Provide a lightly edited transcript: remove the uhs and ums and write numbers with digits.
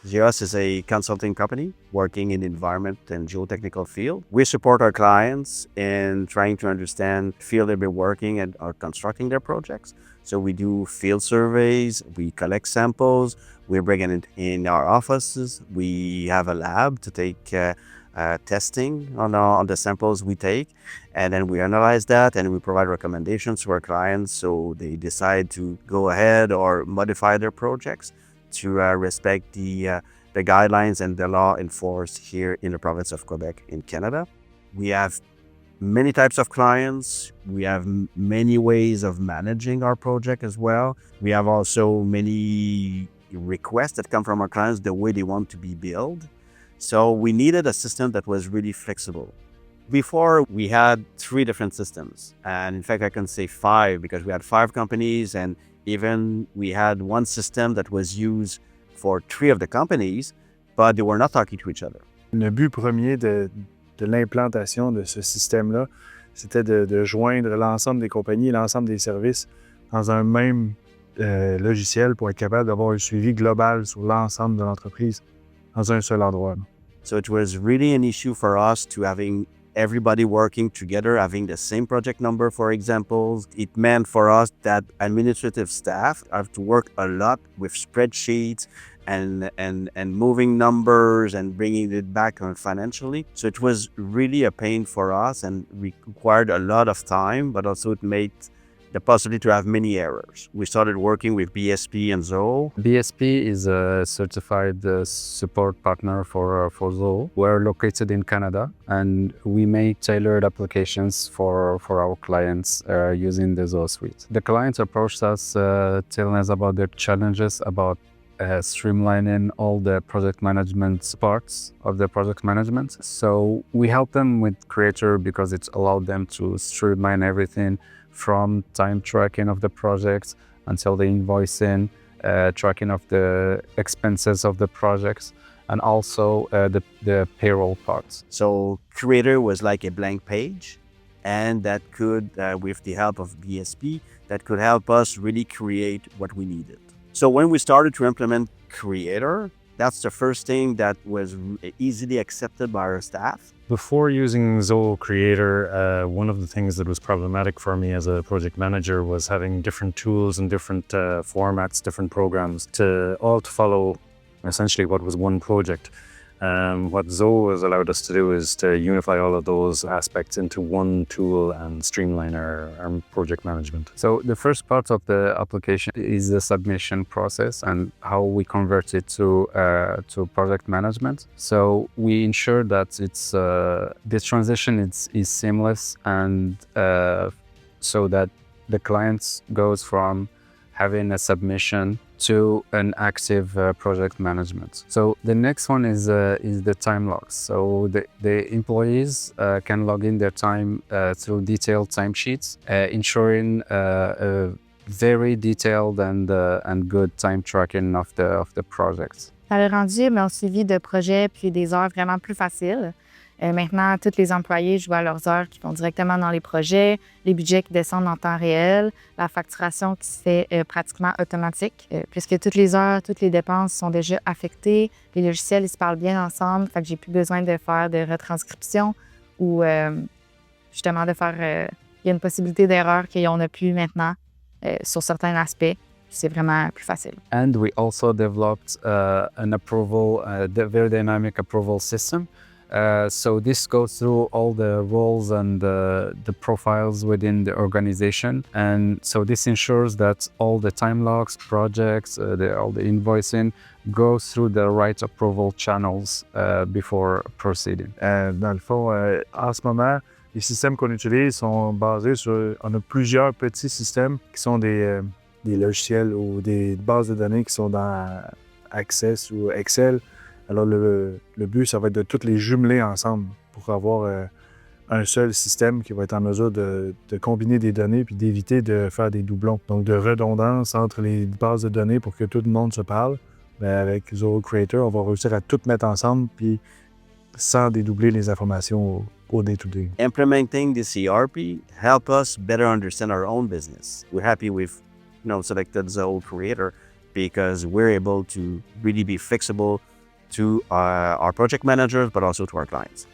GEOS is a consulting company working in the environment and geotechnical field. We support our clients in trying to understand the field they've been working and are constructing their projects. So we do field surveys, we collect samples, we bring it in our offices. We have a lab to take testing on the samples we take, and then we analyze that and we provide recommendations to our clients so they decide to go ahead or modify their projects to respect the guidelines and the law enforced here in the province of Quebec in Canada. We have many types of clients. We have many ways of managing our project as well. We have also many requests that come from our clients, the way they want to be billed. So we needed a system that was really flexible. Before, we had 3 different systems. And in fact, I can say 5 because we had 5 companies, and even we had one system that was used for 3 of the companies, but they were not talking to each other. Le but premier de l'implantation de ce système-là, c'était de joindre l'ensemble des compagnies et l'ensemble des services dans un même logiciel pour être capable d'avoir un suivi global sur l'ensemble de l'entreprise dans un seul endroit. So it was really an issue for us to having everybody working together, having the same project number, for example. It meant for us that administrative staff have to work a lot with spreadsheets and moving numbers and bringing it back financially. So it was really a pain for us and required a lot of time, but also it made the possibility to have many errors. We started working with BSP and Zoho. BSP is a certified support partner for Zoho. We're located in Canada, and we make tailored applications for our clients using the Zoho suite. The clients approached us telling us about their challenges about streamlining all the project management parts of the project management. So we help them with Creator because it's allowed them to streamline everything from time tracking of the projects until the invoicing, tracking of the expenses of the projects, and also the payroll parts. So Creator was like a blank page, and that could, with the help of BSP, that could help us really create what we needed. So when we started to implement Creator, that's the first thing that was easily accepted by our staff. Before using Zoho Creator, one of the things that was problematic for me as a project manager was having different tools and different formats, different programs to follow essentially what was one project. What Zoho has allowed us to do is to unify all of those aspects into one tool and streamline our project management. So the first part of the application is the submission process and how we convert it to project management. So we ensure that it's the transition is seamless, and so that the client goes from having a submission to an active project management. So the next one is the time logs. So the employees can log in their time through detailed timesheets, ensuring a very detailed and good time tracking of the projects. Ça a rendu mon suivi de projet puis des heures vraiment plus facile. Maintenant, tous les employés, je vois leurs heures qui vont directement dans les projets, les budgets qui descendent en temps réel, la facturation qui se fait pratiquement automatique, puisque toutes les heures, toutes les dépenses sont déjà affectées. Les logiciels, ils se parlent bien ensemble, fait que j'ai plus besoin de faire de retranscription ou justement de faire... il y a une possibilité d'erreur qu'on n'a plus maintenant sur certains aspects. C'est vraiment plus facile. And we also developed an approval, the very dynamic approval system. So this goes through all the roles and the profiles within the organization. And so this ensures that all the time logs, projects, all the invoicing goes through the right approval channels before proceeding. Dans le fond, en ce moment, les systèmes qu'on utilise sont basés sur... On a plusieurs petits systèmes qui sont des logiciels ou des bases de données qui sont dans Access ou Excel. Alors, le but, ça va être de toutes les jumeler ensemble pour avoir un seul système qui va être en mesure de combiner des données puis d'éviter de faire des doublons. Donc, de redondance entre les bases de données pour que tout le monde se parle. Mais avec Zoho Creator, on va réussir à tout mettre ensemble puis sans dédoubler les informations au day-to-day. Implementing this ERP help us better understand our own business. We're happy with, selected Zoho Creator because we're able to really be flexible to our project managers, but also to our clients.